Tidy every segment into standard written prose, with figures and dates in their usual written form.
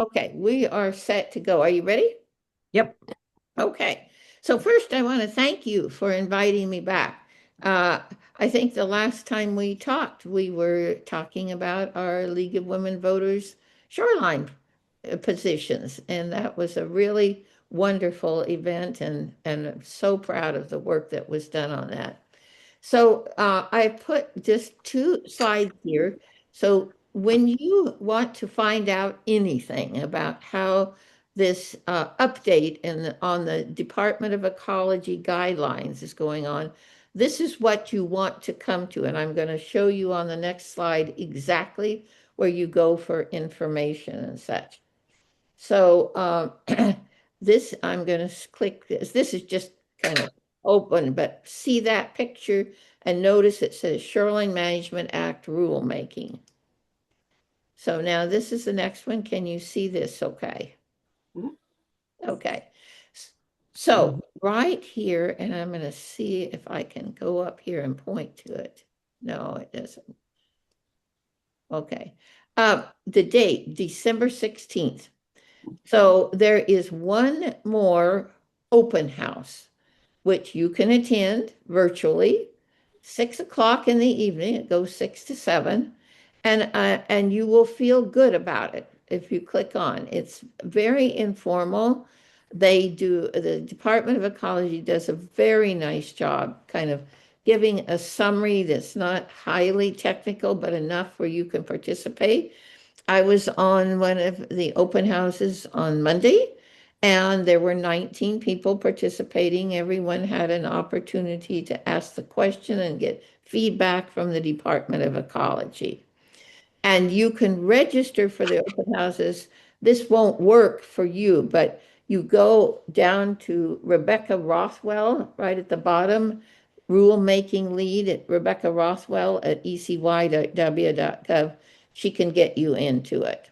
Okay, we are set to go. Are you ready? Yep. Okay. So first, I want to thank you for inviting me back. Uh, I think the last time we talked, we were talking about our League of Women Voters shoreline positions, and that was a really wonderful event, and I'm so proud of the work that was done on that. So I put just two slides here. So when you want to find out anything about how this update on the Department of Ecology guidelines is going on, this is what you want to come to. And I'm going to show you on the next slide exactly where you go for information and such. So this, I'm going to click this. This is just kind of open, but see that picture and notice it says Shoreline Management Act rulemaking. So now this is the next one. Can you see this okay? Mhm. Okay. So right here, and I'm going to see if I can go up here and point to it. No, it doesn't. Okay. The date, December 16th. So there is one more open house, which you can attend virtually, 6 o'clock in the evening. It goes 6 to 7, and you will feel good about it if you click on. It's very informal. The Department of Ecology does a very nice job, kind of giving a summary that's not highly technical, but enough where you can participate. I was on one of the open houses on Monday, and there were 19 people participating. Everyone had an opportunity to ask the question and get feedback from the Department of Ecology. And you can register for the open houses. This won't work for you, but you go down to Rebecca Rothwell right at the bottom, rulemaking lead at Rebecca Rothwell at ecy.w.gov. She can get you into it.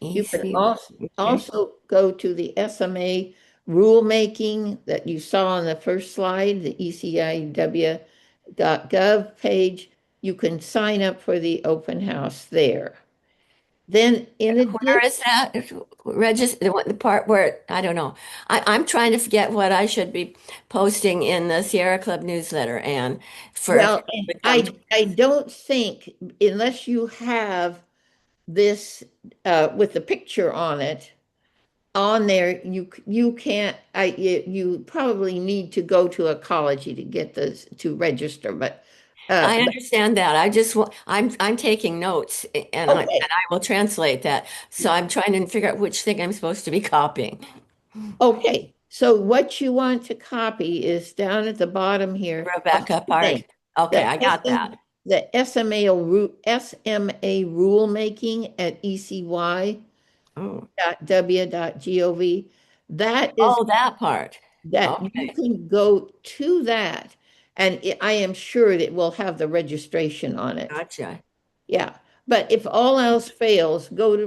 You can Easy. Okay. also go to the SMA rulemaking that you saw on the first slide, the eciw.gov page. You can sign up for the open house there. Then, in Where addition, is that? Register the part where I don't know. I'm trying to forget what I should be posting in the Sierra Club newsletter, and for well, people to come to. I don't think unless you have this with the picture on it on there, you can't. You probably need to go to ecology to get this to register, I but understand that. I'm taking notes, and okay, I will translate that. So I'm trying to figure out which thing I'm supposed to be copying. okay. So what you want to copy is down at the bottom here. Well, Rebecca two things. part. Okay, The I got that. SMA rulemaking at Oh, ecy.w.gov. That is oh, that part. that you Okay, can go to that, and I am sure it will have the registration on it. gotcha. Yeah. But if all else fails, go to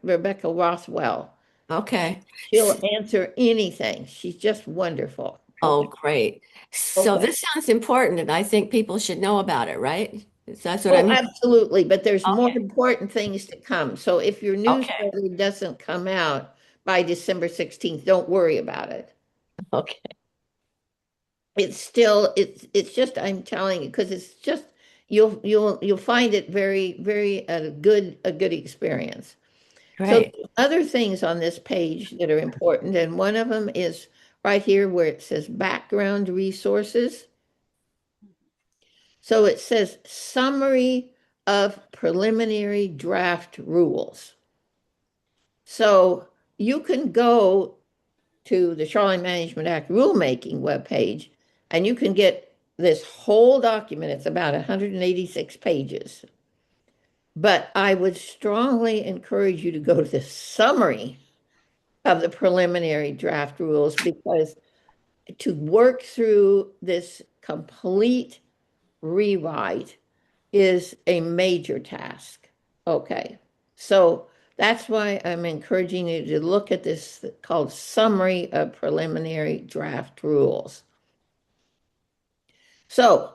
Rebecca Rothwell. Okay. She'll answer anything. She's just wonderful. Oh, Okay. great. So Okay. this sounds important, and I think people should know about it, right? That's what Oh, I'm. absolutely. But there's more Okay. important things to come. So if your Okay. newsletter doesn't come out by December 16th, don't worry about it. Okay. It's still it's just I'm telling you because it's just you'll find it very a good experience. So Great. there's other things on this page that are important, and one of them is right here where it says background resources. So it says summary of preliminary draft rules. So you can go to the Shoreline Management Act rulemaking webpage and you can get this whole document. It's about 186 pages. But I would strongly encourage you to go to the summary of the preliminary draft rules because to work through this complete rewrite is a major task. Okay. So that's why I'm encouraging you to look at this called Summary of Preliminary Draft Rules. So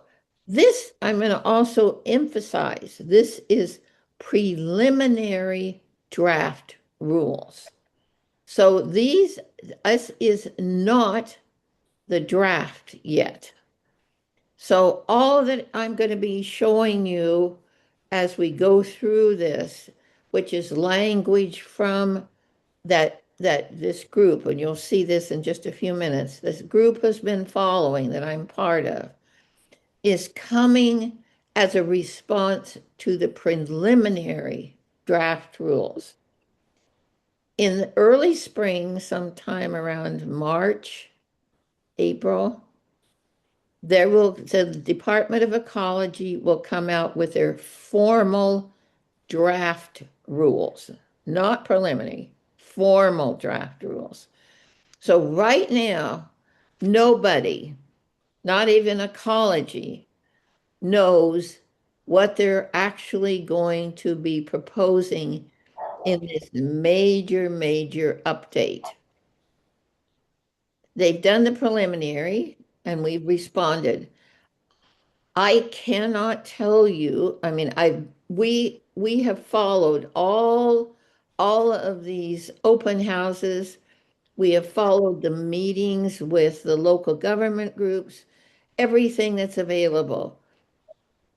this, I'm going to also emphasize, this is preliminary draft rules. So this is not the draft yet. So all that I'm going to be showing you as we go through this, which is language from that this group, and you'll see this in just a few minutes, this group has been following that I'm part of, is coming as a response to the preliminary draft rules. In the early spring, sometime around March, April, the Department of Ecology will come out with their formal draft rules, not preliminary, formal draft rules. So right now, nobody, not even ecology, knows what they're actually going to be proposing in this major, major update. They've done the preliminary and we've responded. I cannot tell you, I mean, we have followed all of these open houses. We have followed the meetings with the local government groups, everything that's available.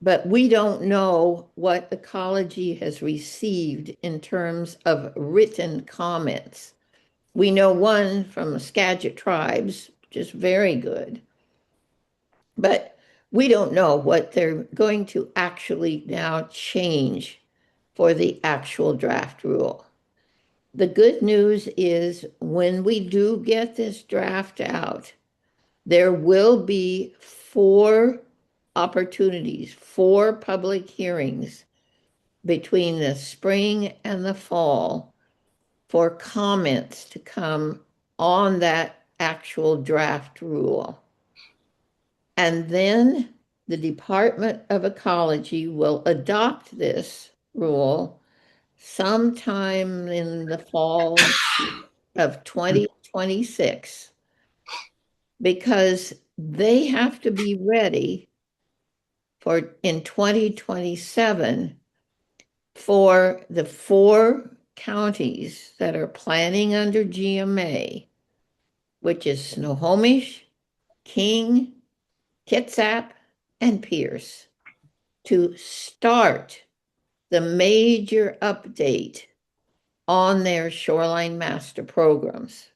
But we don't know what ecology has received in terms of written comments. We know one from Skagit tribes, which is very good, but we don't know what they're going to actually now change for the actual draft rule. The good news is when we do get this draft out, there will be 4 opportunities, 4 public hearings between the spring and the fall for comments to come on that actual draft rule. And then the Department of Ecology will adopt this rule sometime in the fall of 2026 because they have to be ready for in 2027 for the 4 counties that are planning under GMA, which is Snohomish, King, Kitsap, and Pierce, to start the major update on their shoreline master programs.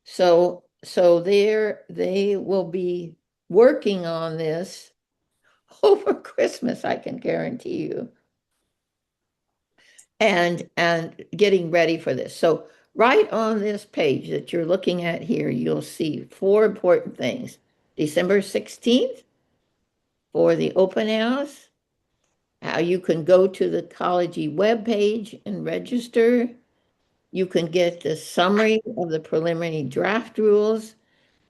So they will be working on this over Christmas, I can guarantee you, and getting ready for this. So right on this page that you're looking at here, you'll see 4 important things. December 16th for the open house, how you can go to the Ecology webpage and register. You can get the summary of the preliminary draft rules.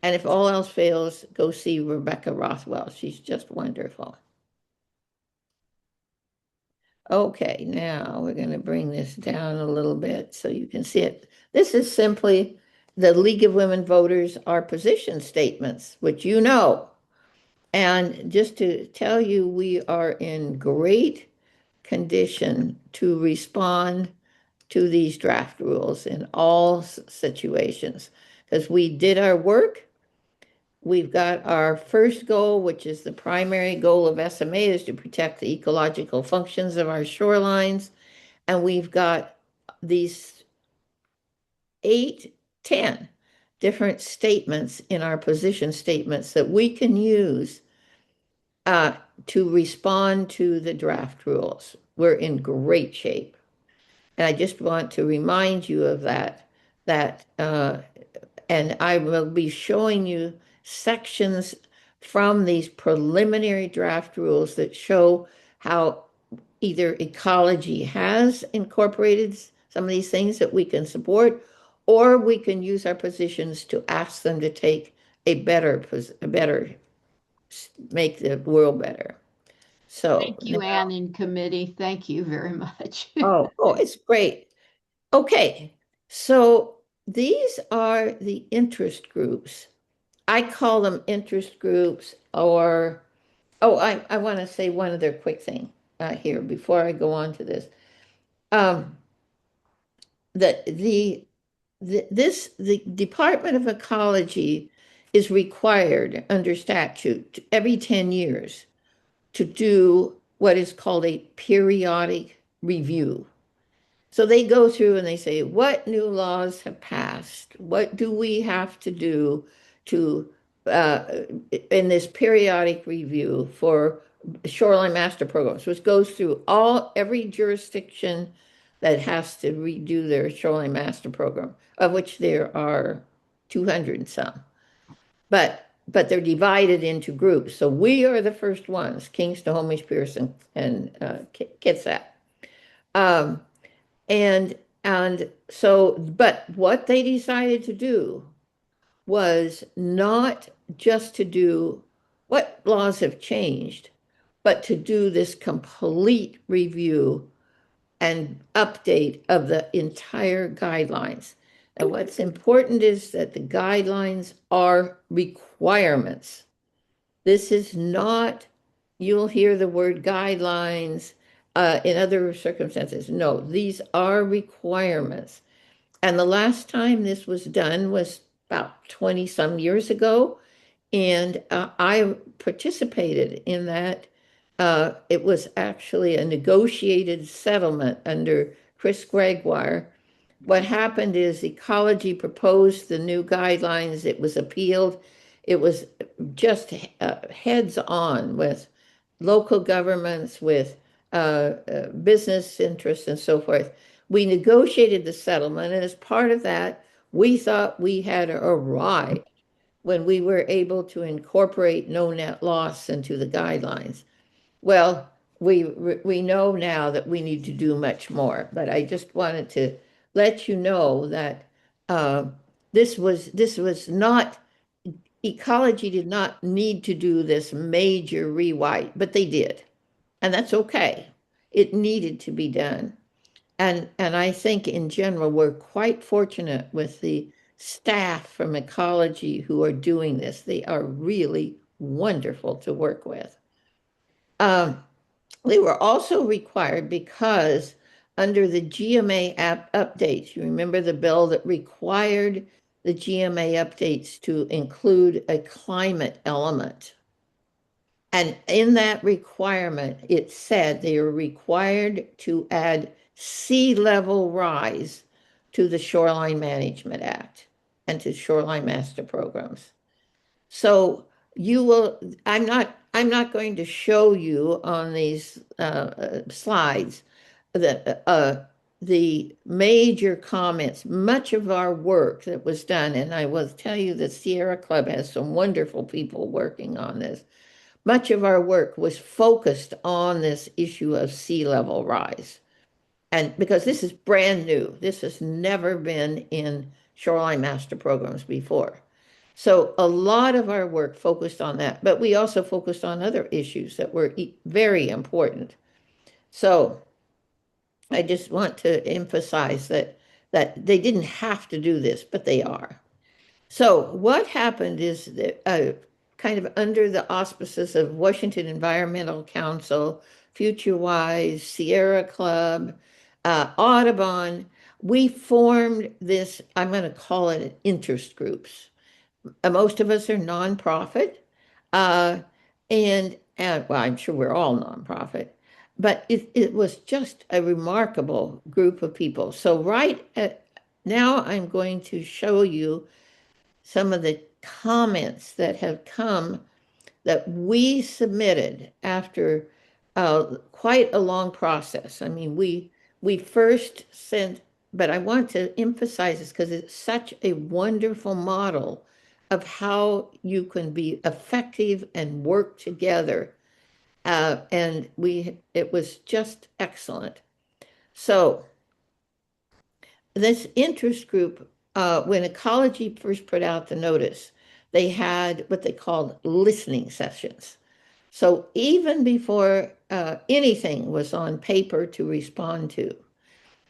And if all else fails, go see Rebecca Rothwell. She's just wonderful. Okay, now we're going to bring this down a little bit so you can see it. This is simply the League of Women Voters, our position statements, which you know. And just to tell you, we are in great condition to respond to these draft rules in all situations because we did our work. We've got our first goal, which is the primary goal of SMA, is to protect the ecological functions of our shorelines. And we've got these 8, 10 different statements in our position statements that we can use to respond to the draft rules. We're in great shape. And I just want to remind you of that and I will be showing you sections from these preliminary draft rules that show how either ecology has incorporated some of these things that we can support, or we can use our positions to ask them to take a better, make the world better. So Thank you, now, Anne, in committee. Thank you very much. oh, it's great. Okay, so these are the interest groups. I call them interest groups or, oh, I want to say one other quick thing here before I go on to this. Um, the Department of Ecology is required under statute every 10 years to do what is called a periodic review. So they go through and they say, what new laws have passed? What do we have to do to, uh, in this periodic review for shoreline master programs, which goes through every jurisdiction that has to redo their shoreline master program, of which there are 200 and some. But they're divided into groups. So we are the first ones, Kings, Snohomish, Pierce, and Kitsap. Um, and but what they decided to do was not just to do what laws have changed, but to do this complete review and update of the entire guidelines. And what's important is that the guidelines are requirements. This is not, you'll hear the word guidelines in other circumstances. No, these are requirements. And the last time this was done was about 20 some years ago. And I participated in that. It was actually a negotiated settlement under Chris Gregoire. What happened is ecology proposed the new guidelines. It was appealed. It was just heads on with local governments, with business interests, and so forth. We negotiated the settlement, and as part of that, we thought we had arrived when we were able to incorporate no net loss into the guidelines. Well, we know now that we need to do much more, but I just wanted to let you know that uh, this was not, ecology did not need to do this major rewrite, but they did, and that's okay. It needed to be done. And I think in general, we're quite fortunate with the staff from ecology who are doing this. They are really wonderful to work with. Um, they were also required because under the GMA updates, you remember the bill that required the GMA updates to include a climate element. And in that requirement, it said they are required to add sea level rise to the Shoreline Management Act and to shoreline master programs. So you will, I'm not going to show you on these slides the major comments. Much of our work that was done, and I will tell you the Sierra Club has some wonderful people working on this. Much of our work was focused on this issue of sea level rise. And because this is brand new, this has never been in shoreline master programs before. So a lot of our work focused on that, but we also focused on other issues that were very important. So I just want to emphasize that they didn't have to do this, but they are. So what happened is that kind of under the auspices of Washington Environmental Council, FutureWise, Sierra Club, Audubon, we formed this, I'm going to call it interest groups. Most of us are nonprofit, uh, and well, I'm sure we're all nonprofit, but it was just a remarkable group of people. So now I'm going to show you some of the comments that have come that we submitted after quite a long process. I mean, we first sent, but I want to emphasize this because it's such a wonderful model of how you can be effective and work together. And it was just excellent. So this interest group, when Ecology first put out the notice, they had what they called listening sessions. So even before anything was on paper to respond to,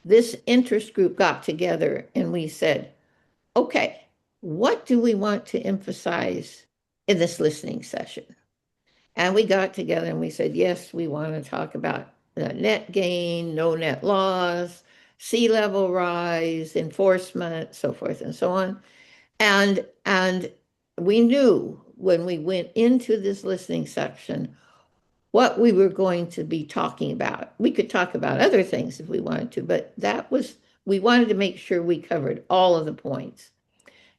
this interest group got together and we said, okay, what do we want to emphasize in this listening session? And we got together and we said, yes, we want to talk about net gain, no net loss, sea level rise, enforcement, so forth and so on. And we knew when we went into this listening section what we were going to be talking about. We could talk about other things if we wanted to, but we wanted to make sure we covered all of the points.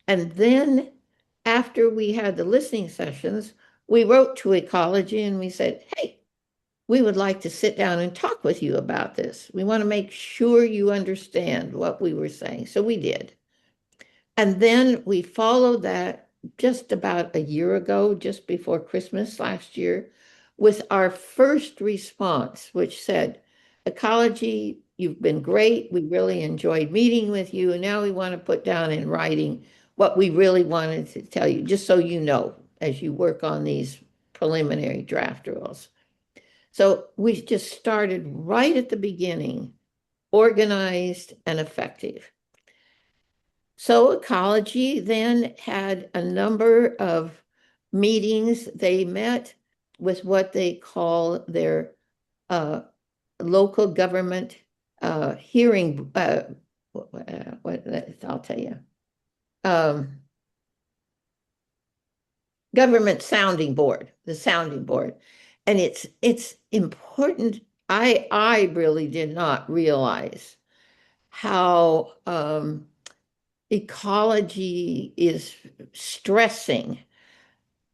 And then after we had the listening sessions, we wrote to Ecology and we said, hey, we would like to sit down and talk with you about this. We want to make sure you understand what we were saying. So we did. And then we followed that just about a year ago, just before Christmas last year, with our first response, which said, Ecology, you've been great. We really enjoyed meeting with you. And now we want to put down in writing what we really wanted to tell you, just so you know, as you work on these preliminary draft rules. So we just started right at the beginning, organized and effective. So Ecology then had a number of meetings. They met with what they call their local government hearing, what I'll tell you, government sounding board, the sounding board. And it's important. I really did not realize how Ecology is stressing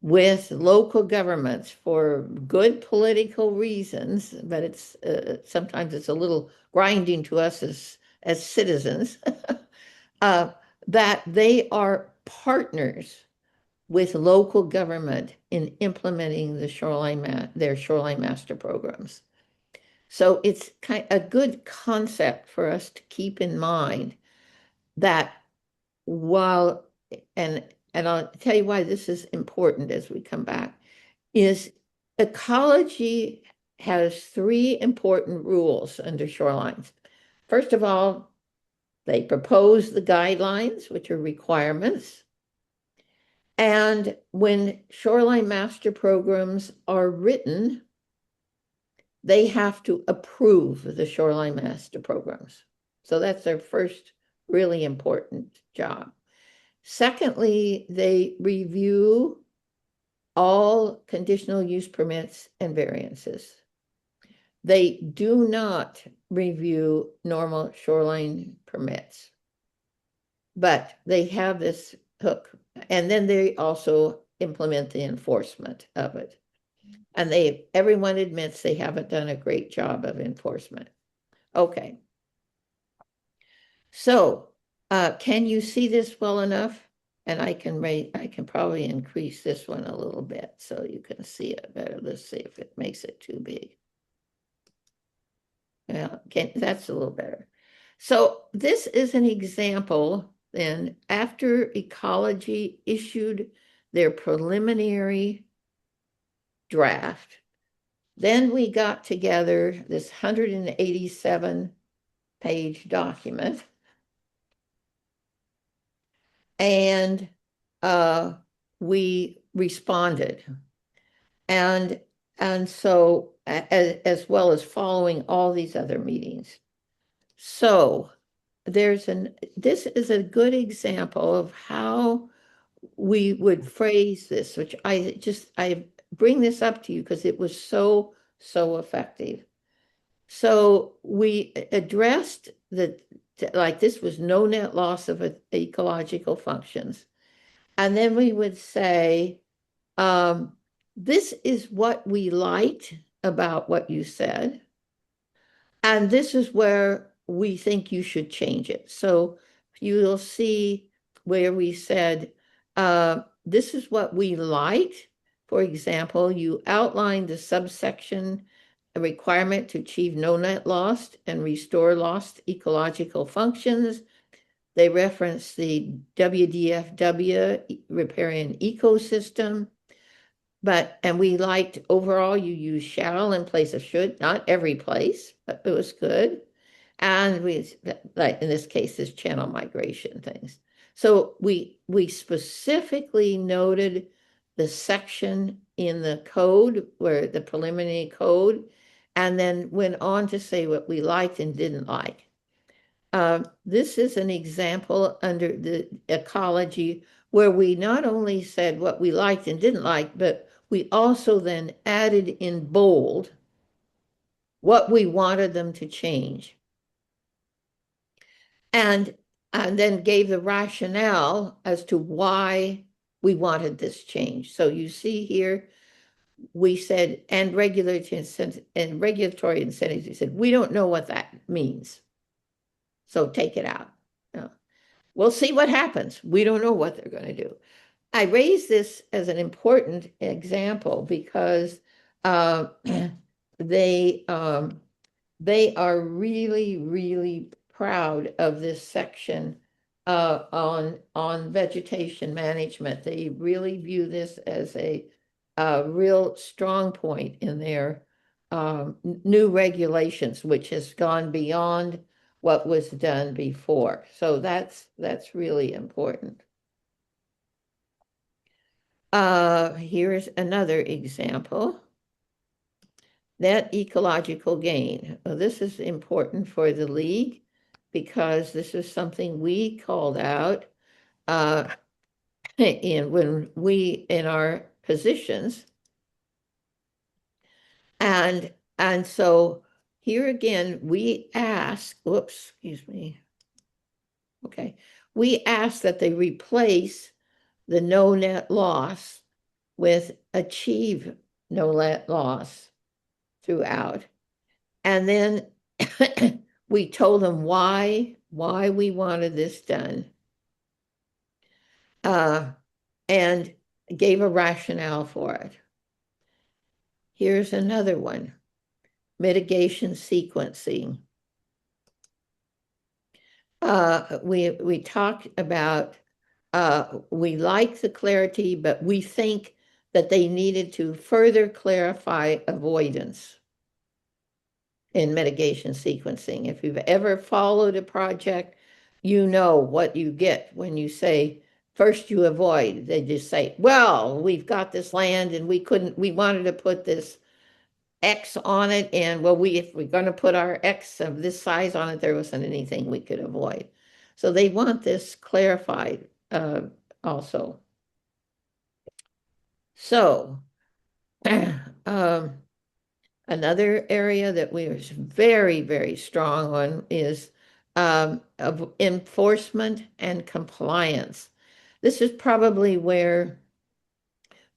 with local governments for good political reasons, but it's sometimes it's a little grinding to us as citizens, uh, that they are partners with local government in implementing their shoreline master programs. So it's kind of a good concept for us to keep in mind that while and I'll tell you why this is important as we come back, is Ecology has three important rules under shorelines. First of all, they propose the guidelines, which are requirements. And when shoreline master programs are written, they have to approve the shoreline master programs. So that's their first really important job. Secondly, they review all conditional use permits and variances. They do not review normal shoreline permits, but they have this hook. And then they also implement the enforcement of it. And everyone admits they haven't done a great job of enforcement. Okay. So can you see this well enough? And I can probably increase this one a little bit so you can see it better. Let's see if it makes it too big. Yeah, that's a little better. So this is an example then after Ecology issued their preliminary draft, then we got together this 187-page document. And we responded. And so as well as following all these other meetings. So this is a good example of how we would phrase this, which I bring this up to you because it was so effective. So we addressed like this was no net loss of ecological functions. And then we would say, this is what we liked about what you said. And this is where we think you should change it. So you'll see where we said, this is what we liked. For example, you outlined the subsection a requirement to achieve no net loss and restore lost ecological functions. They reference the WDFW, riparian ecosystem. And we liked overall, you use shall in place of should, not every place, but it was good. And like in this case, this channel migration things. So we specifically noted the section in the code where the preliminary code, and then went on to say what we liked and didn't like. This is an example under the ecology where we not only said what we liked and didn't like, but we also then added in bold what we wanted them to change. And then gave the rationale as to why we wanted this change. So you see here, we said, and regulatory incentives, we said, we don't know what that means. So take it out. No. We'll see what happens. We don't know what they're going to do. I raise this as an important example because they they are really, really proud of this section on vegetation management. They really view this as a real strong point in their new regulations, which has gone beyond what was done before. So that's really important. Here's another example. Net ecological gain. Well, this is important for the league because this is something we called out when we in our positions. And so here again, we ask, whoops, excuse me. Okay. We ask that they replace the no net loss with achieve no net loss throughout. And then we told them why we wanted this done, and gave a rationale for it. Here's another one, mitigation sequencing. We talked about, we like the clarity, but we think that they needed to further clarify avoidance in mitigation sequencing. If you've ever followed a project, you know what you get when you say, first you avoid. They just say, well, we've got this land and we wanted to put this X on it. And well, if we're going to put our X of this size on it, there wasn't anything we could avoid. So they want this clarified also. So another area that we are very, very strong on is of enforcement and compliance. This is probably where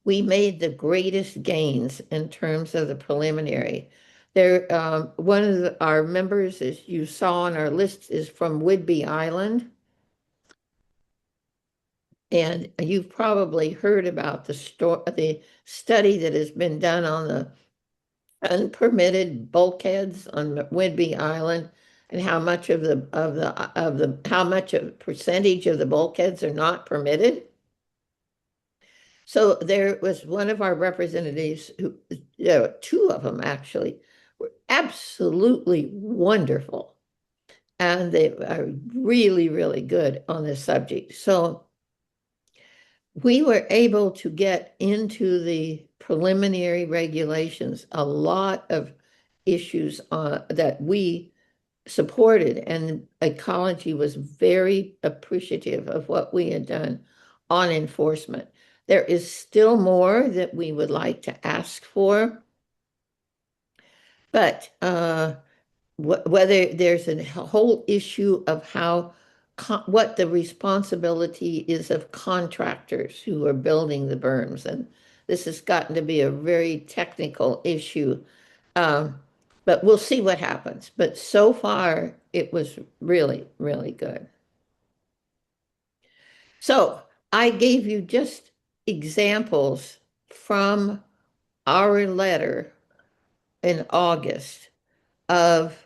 we made the greatest gains in terms of the preliminary. There, one of our members, as you saw on our list, is from Whidbey Island. And you've probably heard about the study that has been done on the unpermitted bulkheads on Whidbey Island and how much of how much of percentage of the bulkheads are not permitted. So there was one of our representatives who, two of them actually, were absolutely wonderful. And they are really, really good on this subject. So we were able to get into the preliminary regulations a lot of issues that we supported, and ecology was very appreciative of what we had done on enforcement. There is still more that we would like to ask for, but whether there's a whole issue of what the responsibility is of contractors who are building the berms. And this has gotten to be a very technical issue. But we'll see what happens. But so far, it was really, really good. So I gave you just examples from our letter in August of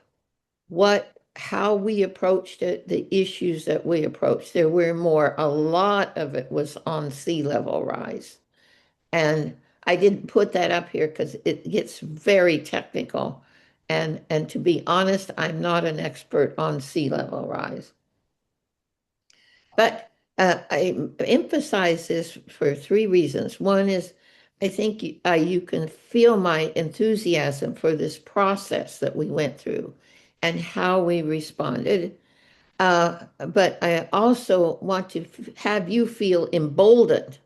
how we approached it, the issues that we approached. There were more. A lot of it was on sea level rise. And I didn't put that up here because it gets very technical. And to be honest, I'm not an expert on sea level rise. But I emphasize this for three reasons. One is I think you can feel my enthusiasm for this process that we went through and how we responded. But I also want to have you feel emboldened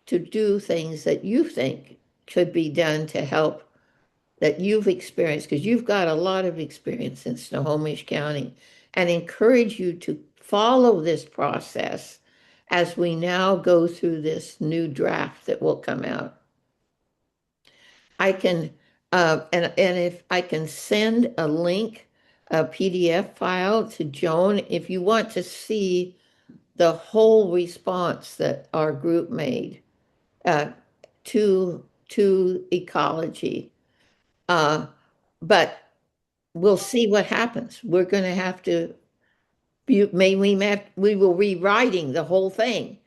to do things that you think could be done to help that you've experienced, because you've got a lot of experience in Snohomish County, and encourage you to follow this process as we now go through this new draft that will come out. I can, and if I can send a link, a PDF file to Joan, if you want to see the whole response that our group made uh, to ecology. Uh, but we'll see what happens. We're going to have to, we will be rewriting the whole thing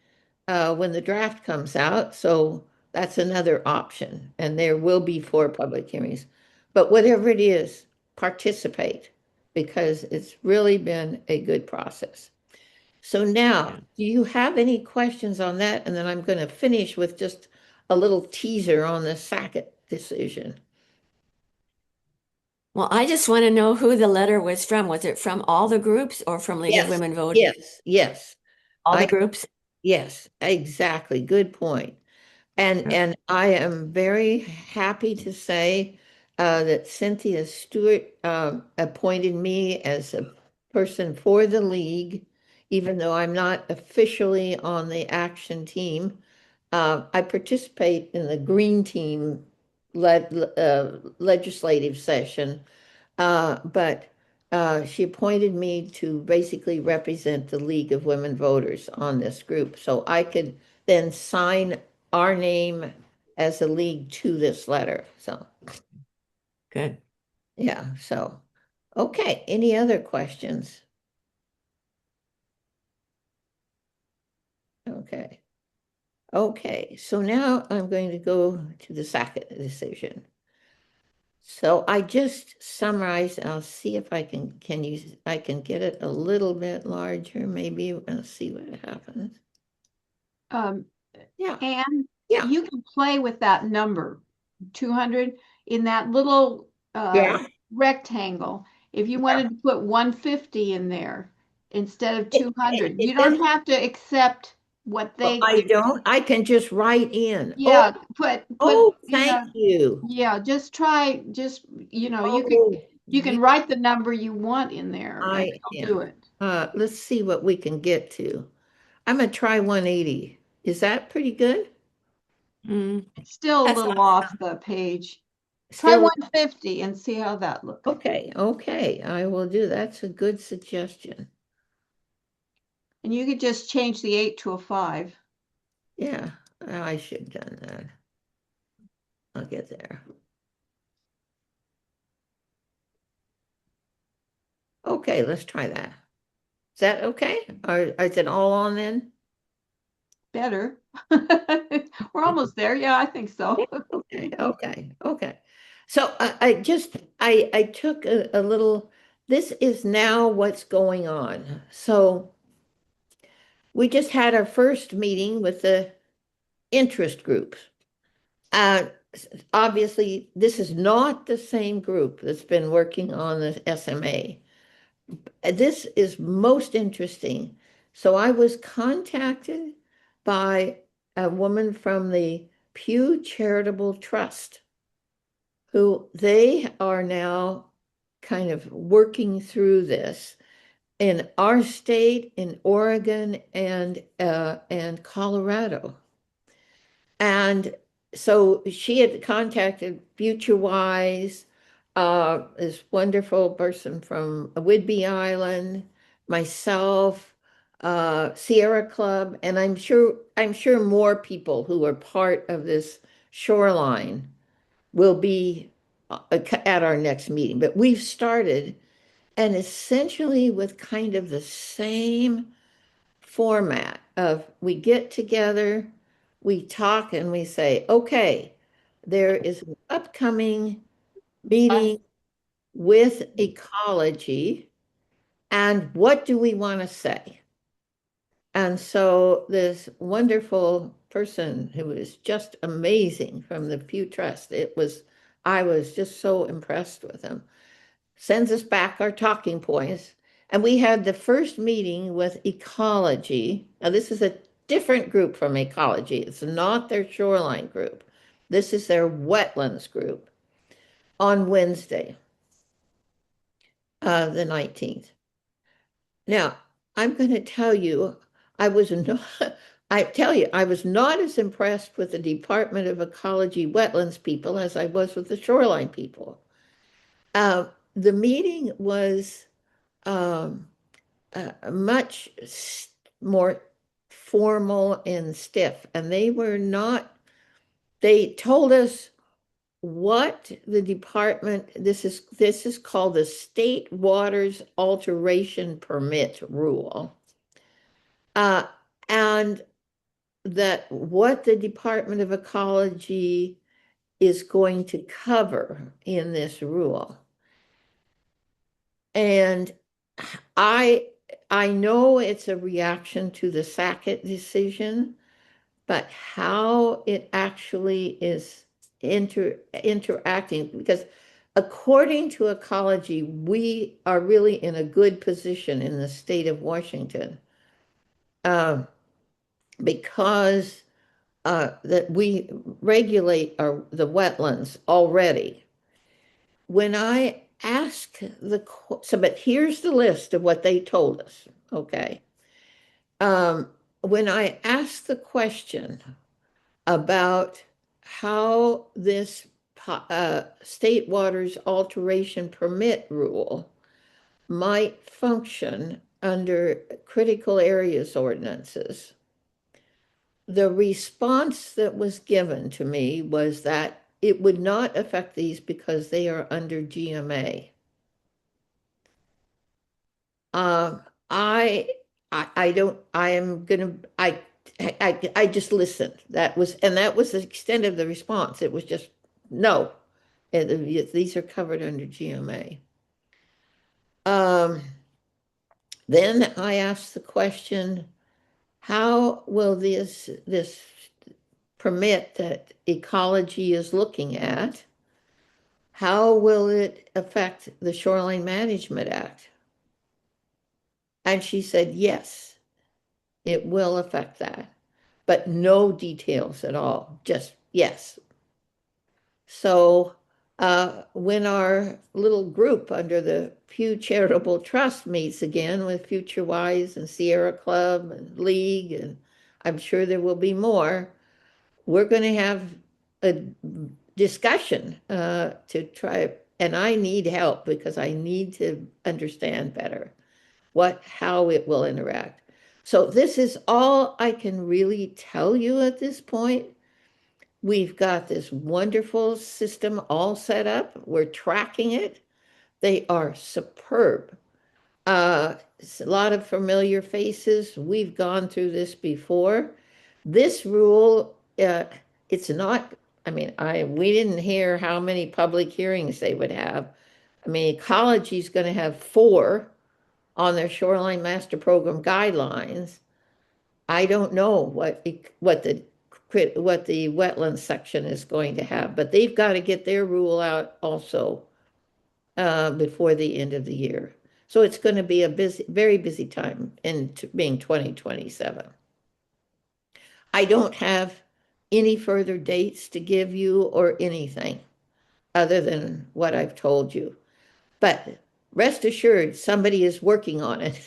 when the draft comes out. So that's another option. And there will be 4 public hearings. But whatever it is, participate because it's really been a good process. So now, Yeah. do you have any questions on that? And then I'm going to finish with just a little teaser on the Sackett decision. Well, I just want to know who the letter was from. Was it from all the groups or from League of Yes, Women Voters? yes. All the I groups? Yes, exactly. Good point. Yeah. And I am very happy to say that Cynthia Stewart appointed me as a person for the league, even though I'm not officially on the action team. I participate in the green team legislative session, but she appointed me to basically represent the League of Women Voters on this group. So I could then sign our name as a league to this letter. So, Good. yeah. So, okay. Any other questions? Okay. Okay. So now I'm going to go to the Sackett decision. So I just summarized, I'll see if I can get it a little bit larger, maybe, and see what happens. Um, Yeah, and yeah, you can play with that number, 200, in that little yeah. rectangle. If you wanted to put 150 in there instead of It, it, 200, you it don't doesn't, have to accept what well, they I give. don't, I can just write in. Oh, Yeah, put, oh, thank you. yeah, just try, Oh, you can yeah, write the number you want in there and yeah. it'll do it. Let's see what we can get to. I'm gonna try 180. Is that pretty good? Mm, It's still a that's little awesome. off the page. Try Still, 150 and see how that looks. okay, okay, I will do. That's a good suggestion. And you could just change the 8 to a 5. Yeah, I should have done that. I'll get there. Okay, let's try that. Is that okay? Or is it all on then? Better. We're almost there. Yeah, I think Yeah, so. okay. So I took a little, this is now what's going on. So we just had our first meeting with the interest groups. Uh, Obviously, this is not the same group that's been working on the SMA. This is most interesting. So I was contacted by a woman from the Pew Charitable Trust, who they are now kind of working through this in our state, in Oregon, and Colorado. And so she had contacted FutureWise, this wonderful person from Whidbey Island, myself, Sierra Club, and I'm sure more people who are part of this shoreline will be at our next meeting. But we've started, and essentially with kind of the same format of we get together, we talk, and we say, okay, there is an upcoming meeting with ecology, and what do we want to say? And so this wonderful person who was just amazing from the Pew Trust, I was just so impressed with him, sends us back our talking points. And we had the first meeting with ecology. Now, this is a different group from ecology. It's not their shoreline group. This is their wetlands group on Wednesday, the 19th. Now, I'm going to tell you, I was not, I tell you, I was not as impressed with the Department of Ecology wetlands people as I was with the shoreline people. The meeting was um, much more formal and stiff, and they were not, they told us what the department, this is called the State Waters Alteration Permit Rule. And that what the Department of Ecology is going to cover in this rule. And I I know it's a reaction to the Sackett decision, but how it actually is interacting, because according to ecology, we are really in a good position in the state of Washington, uh, because that we regulate the wetlands already. When I ask but here's the list of what they told us. Okay. Um, when I asked the question about how this state waters alteration permit rule might function under critical areas ordinances, the response that was given to me was that it would not affect these because they are under GMA. Um, I, I don't, I am gonna, I just listened. That was the extent of the response. It was just, no, these are covered under GMA. Um, then I asked the question, how will this permit that ecology is looking at, how will it affect the Shoreline Management Act? And she said, yes, it will affect that, but no details at all, just yes. So when our little group under the Pew Charitable Trust meets again with Future Wise and Sierra Club and League, and I'm sure there will be more, we're going to have a discussion to try, and I need help because I need to understand better how it will interact. So this is all I can really tell you at this point. We've got this wonderful system all set up. We're tracking it. They are superb. It's a lot of familiar faces. We've gone through this before. This rule, it's not, I mean, we didn't hear how many public hearings they would have. I mean, ecology is going to have 4 on their shoreline master program guidelines. I don't know what the wetland section is going to have, but they've got to get their rule out also before the end of the year. So it's going to be a very busy time in being 2027. I don't have any further dates to give you or anything other than what I've told you. But rest assured, somebody is working on it.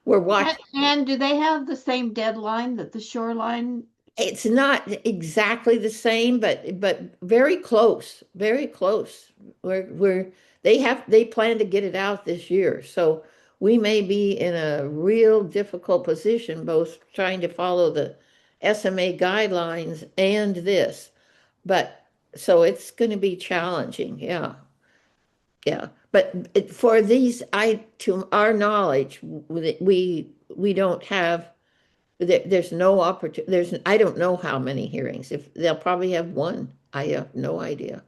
We're watching. And do they have the same deadline that the shoreline? It's not exactly the same, but very close, very close. They plan to get it out this year, so we may be in a real difficult position, both trying to follow the SMA guidelines and this. But so it's going to be challenging, yeah, yeah. But for these, to our knowledge, we don't have. There's no opportunity. I don't know how many hearings. If they'll probably have one. I have no idea.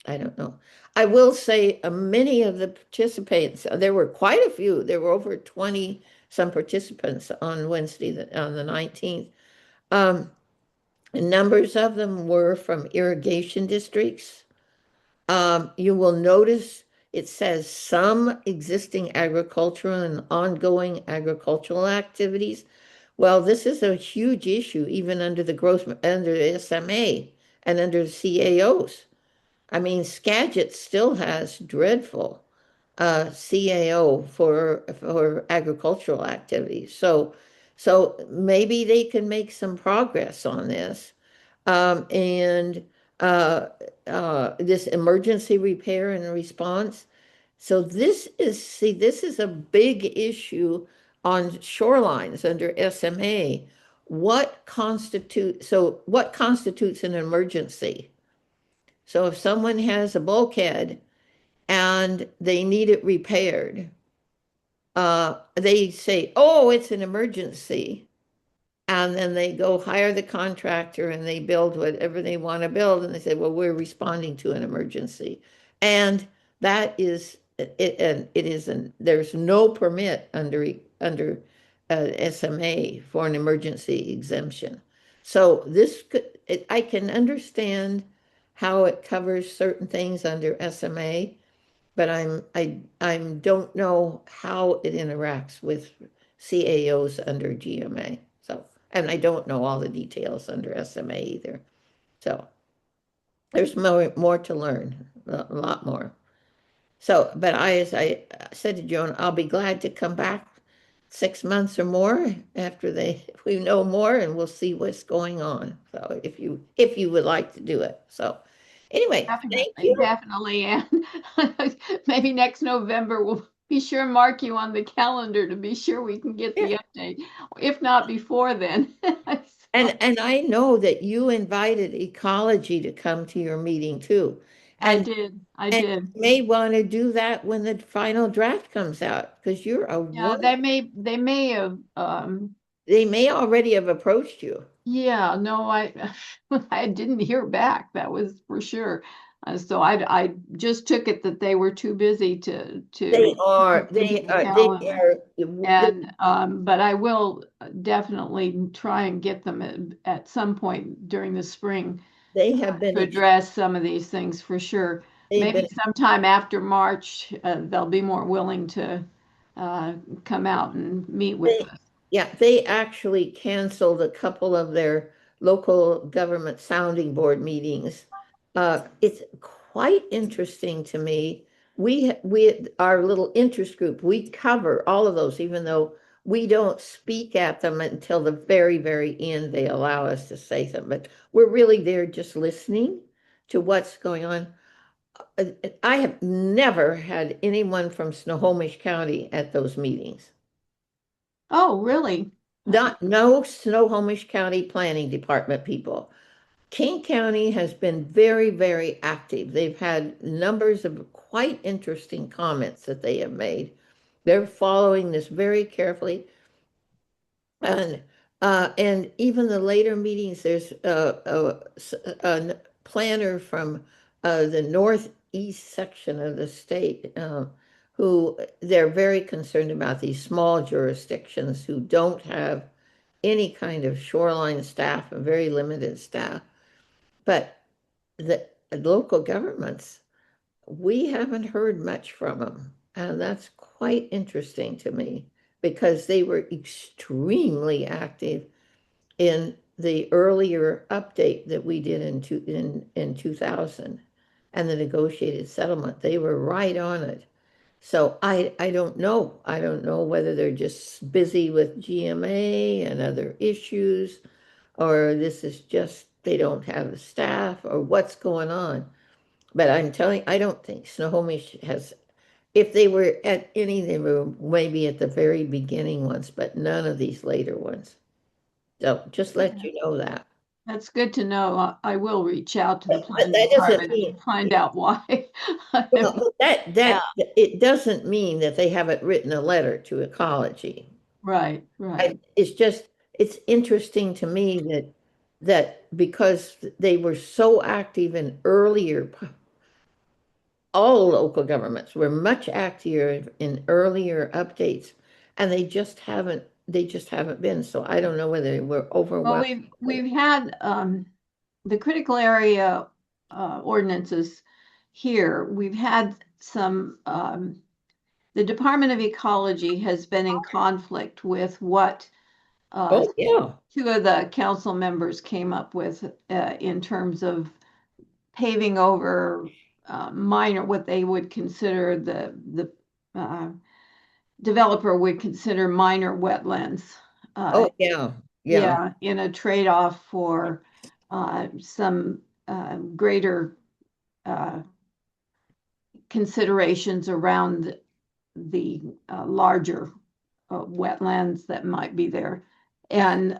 I don't know. I will say many of the participants, there were quite a few. There were over 20 some participants on Wednesday, on the 19th. Numbers of them were from irrigation districts. You will notice it says some existing agricultural and ongoing agricultural activities. Well, this is a huge issue, even under the growth, under the SMA and under the CAOs. I mean, Skagit still has dreadful CAO for agricultural activities. So maybe they can make some progress on this. And this emergency repair and response. So this is a big issue on shorelines under SMA. What constitutes an emergency? So if someone has a bulkhead and they need it repaired, they say, oh, it's an emergency. And then they go hire the contractor and they build whatever they want to build. And they say, well, we're responding to an emergency. And that is it, and it isn't, there's no permit under SMA for an emergency exemption. So I can understand how it covers certain things under SMA, but I don't know how it interacts with CAOs under GMA. So, and I don't know all the details under SMA either. So there's more to learn, a lot more. So, but as I said to Joan, I'll be glad to come back 6 months or more after we know more, and we'll see what's going on. So if you would like to do it. So anyway, thank Definitely, you. definitely. And maybe next November we'll be sure mark you on the calendar to be sure we can get the Yeah. update. If not before then. And I know that you invited ecology to come to your meeting too. I And did. I and did. you may want to do that when the final draft comes out, because you're a Yeah, one. they may have They may already have approached you. yeah, no, I I didn't hear back. That was for sure. So I just took it that they were too busy They to are, put into they the are, calendar. they, And but I will definitely try and get them at some point during the spring they have been, to address some of these things for sure. they've Maybe been, sometime after March, they'll be more willing to uh, come out and meet with they, us. yeah, they actually canceled a couple of their local government sounding board meetings. It's quite interesting to me. Our little interest group, we cover all of those, even though we don't speak at them until the very, very end. They allow us to say something, but we're really there just listening to what's going on. Uh, I have never had anyone from Snohomish County at those meetings. Oh, really? No Snohomish County Planning Department people. King County has been very, very active. They've had numbers of quite interesting comments that they have made. They're following this very carefully. And even the later meetings, there's a planner from the northeast section of the state who they're very concerned about these small jurisdictions who don't have any kind of shoreline staff, a very limited staff. But the local governments, we haven't heard much from them. And that's quite interesting to me because they were extremely active in the earlier update that we did in 2000 and the negotiated settlement. They were right on it. So I don't know. I don't know whether they're just busy with GMA and other issues, or this is just they don't have the staff, or what's going on. But I'm telling, I don't think Snohomish has, if they were at any, they were maybe at the very beginning ones, but none of these later ones. So just let Yeah, you know that. that's good to know. I will reach out to the But planning that doesn't department mean, and find out why. well, but Yeah. it doesn't mean that they haven't written a letter to ecology. Right, right. It's just, it's interesting to me that because they were so active in earlier, all local governments were much activer in earlier updates, and they just haven't been. So I don't know whether we're Well, overwhelmed. we've had the critical area ordinances here, we've had some, the Department of Ecology has been in conflict with what Oh, yeah. two of the council members came up with in terms of paving over minor, what they would consider the developer would consider minor wetlands. Oh, yeah. Yeah. Yeah, in a trade-off for some greater considerations around the larger wetlands that might be there. And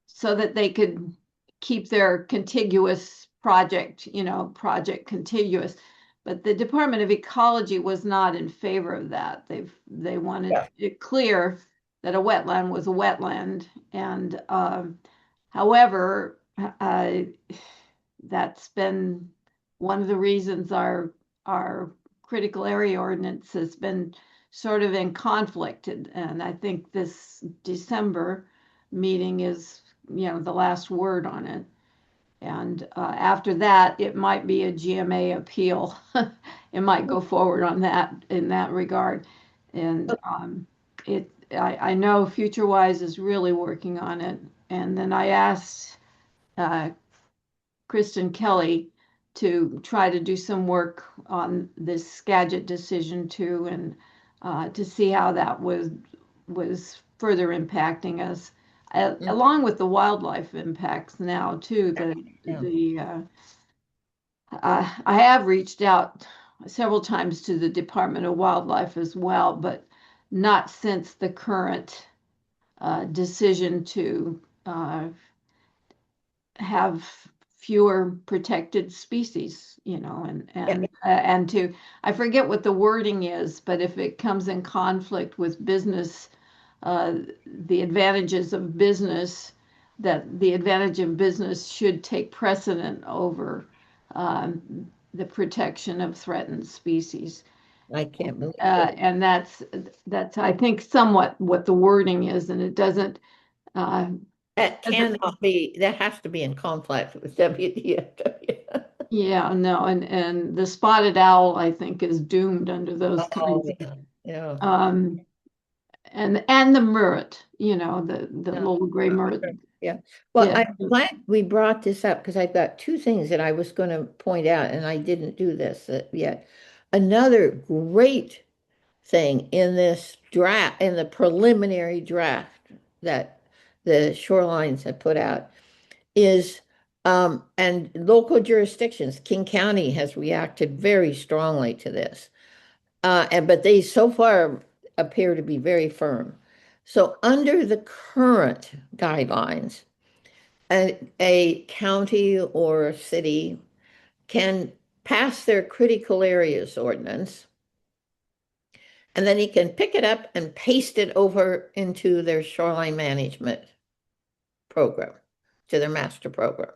so that they could keep their contiguous project, project contiguous. But the Department of Ecology was not in favor of that. They wanted Yeah. it clear that a wetland was a wetland. And however, that's been one of the reasons our critical area ordinance has been sort of in conflict. And I think this December meeting is, the last word on it. And after that, it might be a GMA appeal. It might go forward on that in that regard. And I know FutureWise is really working on it. And then I asked uh, Kristen Kelly to try to do some work on this Skagit decision too, and to see how that was further impacting us, Mm, along with the wildlife impacts now too. yeah. I have reached out several times to the Department of Wildlife as well, but not since the current decision to have fewer protected species, Yeah. and to, I forget what the wording is, but if it comes in conflict with business, uh, the advantages of business, that the advantage of business should take precedent over the protection of threatened species. I can't believe it. And that's I think somewhat what the wording is, and it doesn't uh, That doesn't cannot be, that has to be in conflict with WDFW. Yeah, no, and the spotted owl, I think, is doomed under those Oh, kinds of, yeah. Yeah. um, and the murret, the Yeah. little gray murret. Yeah. Well, Yeah, I'm glad we brought this up because I've got two things that I was going to point out, and I didn't do this yet. Another great thing in this draft, in the preliminary draft that the shorelines have put out, is and local jurisdictions, King County has reacted very strongly to this. But they so far appear to be very firm. So under the current guidelines, a county or a city can pass their critical areas ordinance, and then he can pick it up and paste it over into their shoreline management program, to their master program.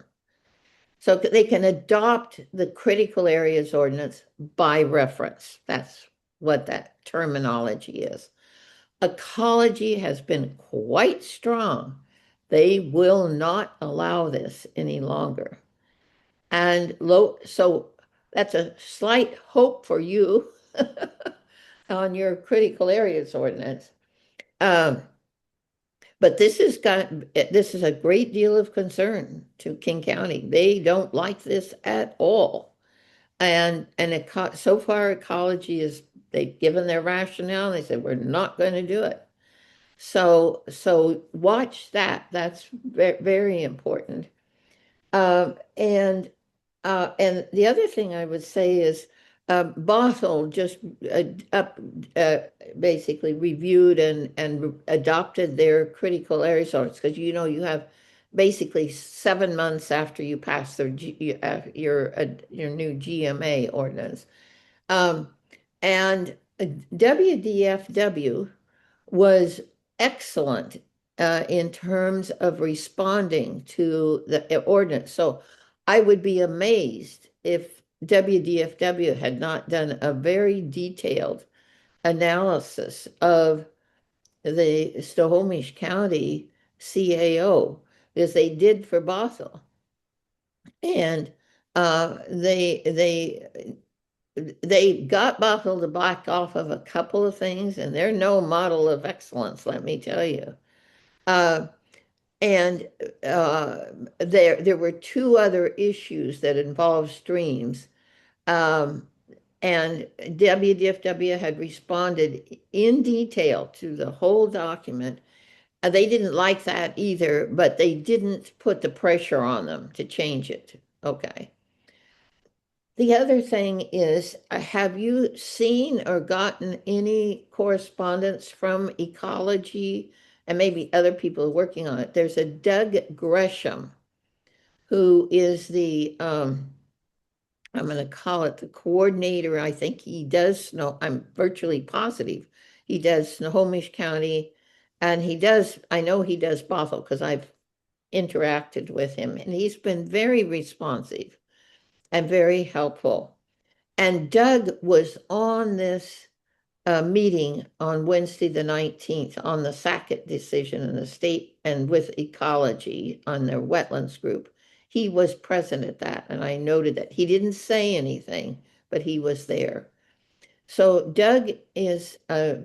So they can adopt the critical areas ordinance by reference. That's what that terminology is. Ecology has been quite strong. They will not allow this any longer. And so that's a slight hope for you on your critical areas ordinance. Um, but this is a great deal of concern to King County. They don't like this at all. So far ecology is, they've given their rationale. They said we're not going to do it. So watch that. That's very, very important. And and the other thing I would say is Bothell just up basically reviewed and adopted their critical area zones because you have basically 7 months after you pass your new GMA ordinance. Um, and WDFW was excellent in terms of responding to the ordinance. So I would be amazed if WDFW had not done a very detailed analysis of the Snohomish County CAO, as they did for Bothell. And They got Buffalo to back off of a couple of things, and they're no model of excellence, let me tell you. Uh, and there were two other issues that involved streams. Um, and WDFW had responded in detail to the whole document. They didn't like that either, but they didn't put the pressure on them to change it. Okay. The other thing is, have you seen or gotten any correspondence from ecology and maybe other people working on it? There's a Doug Gresham who is I'm going to call it the coordinator. I think he does Snow, I'm virtually positive he does Snohomish County, and I know he does Bothell because I've interacted with him, and he's been very responsive and very helpful. And Doug was on this meeting on Wednesday, the 19th, on the Sackett decision in the state and with ecology on their wetlands group. He was present at that, and I noted that he didn't say anything, but he was there. So Doug is I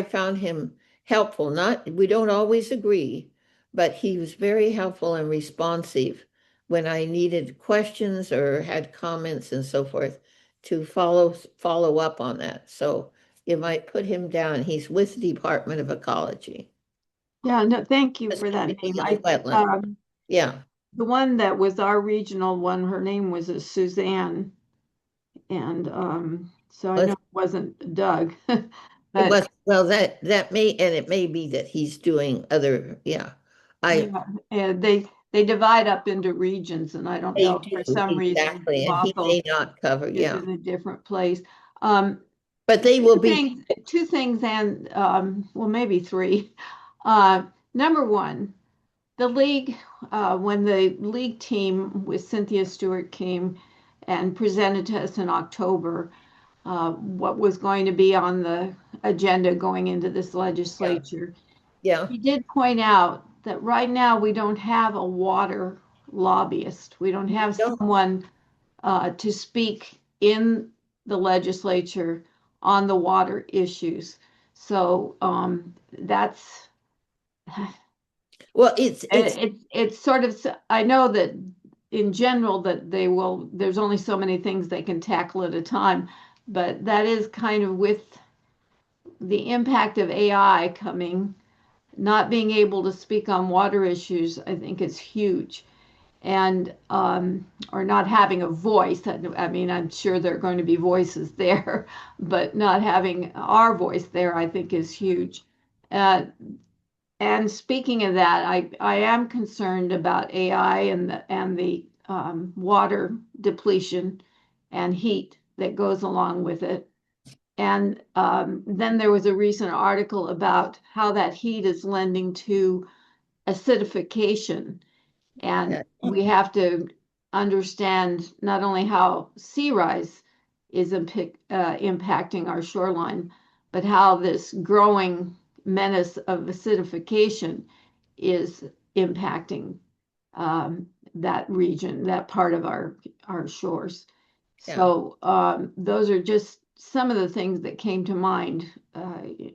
found him helpful. Not, we don't always agree, but he was very helpful and responsive when I needed questions or had comments and so forth to follow up on that. So you might put him down. He's with the Department of Ecology. Yeah, no, thank you Just for that in name. the wetland. Yeah. The one that was our regional one, her name was Suzanne. And so I know Well, it wasn't Doug, it but was, well, that may, and it may be that he's doing other, yeah. I yeah, and they divide up into regions, and I don't They know, do, for some reason, exactly, and he Bothell may not cover, is yeah. in a different place. Um, But they will be, two things, and well, maybe three. Uh, Number one, the league, when the league team with Cynthia Stewart came and presented to us in October, what was going to be on the agenda going into this yeah, legislature. yeah. He did point out that right now we don't have a water lobbyist. We don't have No, someone to speak in the legislature on the water issues. So that's well, it's, it's sort of, I know that in general that there's only so many things they can tackle at a time, but that is kind of with the impact of AI coming, not being able to speak on water issues, I think is huge. And or not having a voice. I mean, I'm sure there are going to be voices there, but not having our voice there, I think, is huge. Uh, and speaking of that, I am concerned about AI and the water depletion and heat that goes along with it. And then there was a recent article about how that heat is lending to acidification. And yeah, we have to understand not only how sea rise is impacting our shoreline, but how this growing menace of acidification is impacting that region, that part of our shores. yeah, So those are just some of the things that came to mind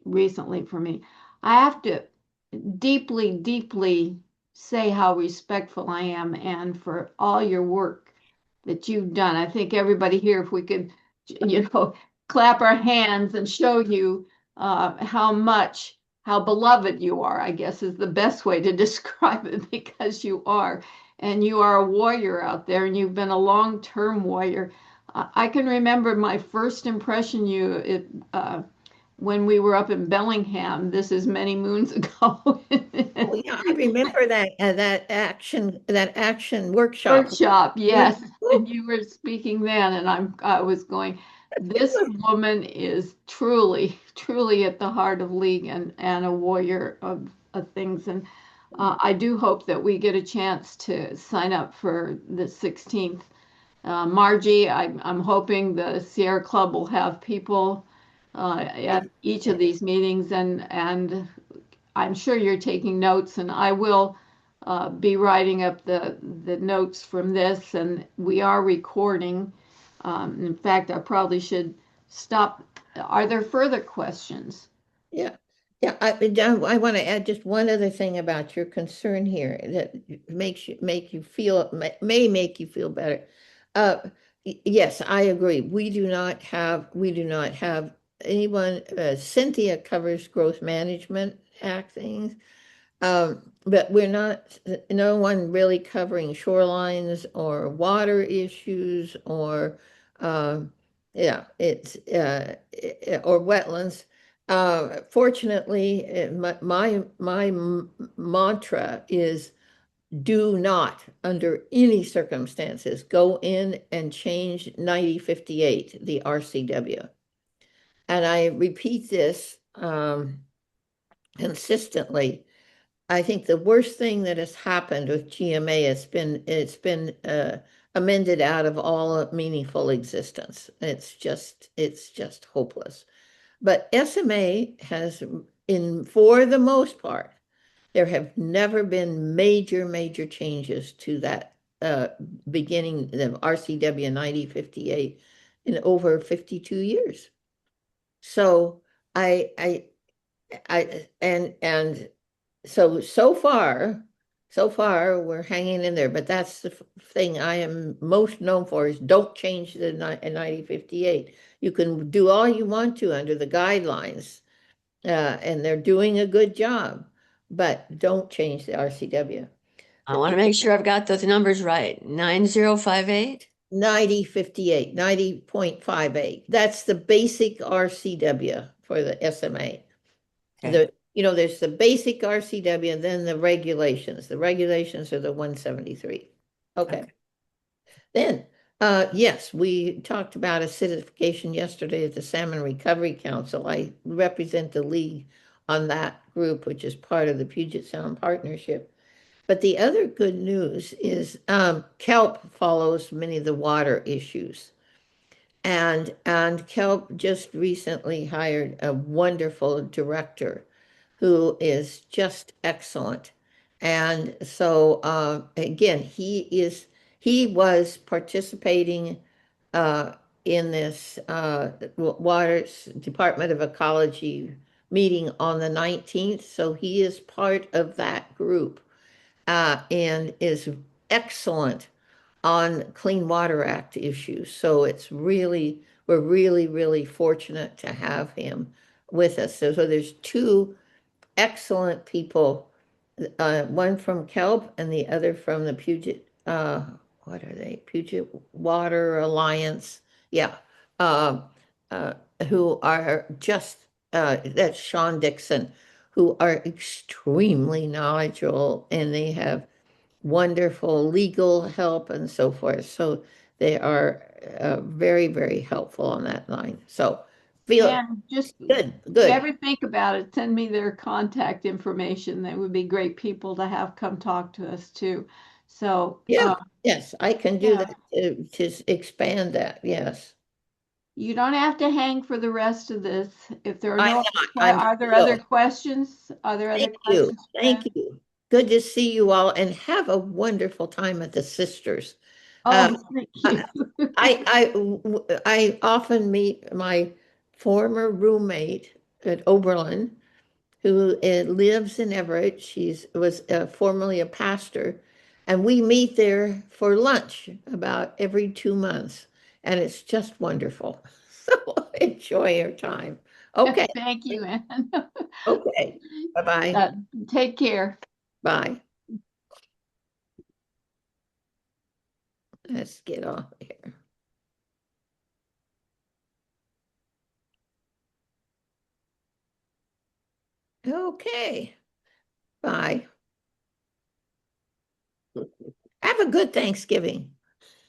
recently for me. I have to deeply, deeply say how respectful I am and for all your work that you've done. I think everybody here, if we could, clap our hands and show you how beloved you are, I guess is the best way to describe it, because you are. And you are a warrior out there, and you've been a long-term warrior. I can remember my first impression when we were up in Bellingham. This is many moons ago. oh, yeah, I remember that action workshop. Workshop, Yeah. yes. And you were speaking then, and I was going, this woman is truly, truly at the heart of League and a warrior of things. And I do hope that we get a chance to sign up for the 16th. Margie, I'm hoping the Sierra Club will have people at each of these meetings, and I'm sure you're taking notes, and I will be writing up the notes from this, and we are recording. In fact, I probably should stop. Are there further questions? Yeah. Yeah, I want to add just one other thing about your concern here that make you feel may make you feel better. Uh, yes, I agree. We do not have anyone. Cynthia covers growth management act things, but we're not. No one really covering shorelines or water issues or yeah, it's or wetlands. Fortunately, my mantra is do not, under any circumstances, go in and change 9058, the RCW. And I repeat this consistently. I think the worst thing that has happened with GMA, it's been amended out of all meaningful existence. It's just hopeless. But SMA has, in for the most part, there have never been major changes to that beginning the RCW 9058 in over 52 years. So I and so far we're hanging in there. But that's the thing I am most known for is don't change the 9058. You can do all you want to under the guidelines, and they're doing a good job, but don't change the RCW. I want to make sure I've got those numbers right. 9058? 9058, 90.58. That's the basic RCW for the SMA. Okay. There's the basic RCW and then the regulations. The regulations are the 173. Okay. Okay. Then, yes, we talked about acidification yesterday at the Salmon Recovery Council. I represent the league on that group, which is part of the Puget Sound Partnership. But the other good news is kelp follows many of the water issues. And kelp just recently hired a wonderful director who is just excellent. And so again, he was participating uh, in this water Department of Ecology meeting on the 19th. So he is part of that group and is excellent on Clean Water Act issues. So we're really fortunate to have him with us. So there's two excellent people, one from Kelp and the other from the Puget, what are they? Puget Water Alliance. Yeah. Uh, uh, who are just, that's Sean Dixon, who are extremely knowledgeable and they have wonderful legal help and so forth. So they are very helpful on that line. So feel And just good, if you good. ever think about it, send me their contact information. They would be great people to have come talk to us too. So, Yeah, yes, I can do yeah, that to expand that. Yes, you don't have to hang for the rest of this. If there are I'm no not. other, I'm are there other thrilled. questions? Are there other Thank you. questions, Thank Fran? you. Good to see you all and have a wonderful time at the Sisters. Uh, Oh, thank you. I, I often meet my former roommate at Oberlin, who lives in Everett. She's was formerly a pastor, and we meet there for lunch about every 2 months, and it's just wonderful. So enjoy your time. Okay, Thank you, Anne. okay. Bye-bye. Uh, Take care. Bye. Let's get off here. Okay. Bye. Have a good Thanksgiving.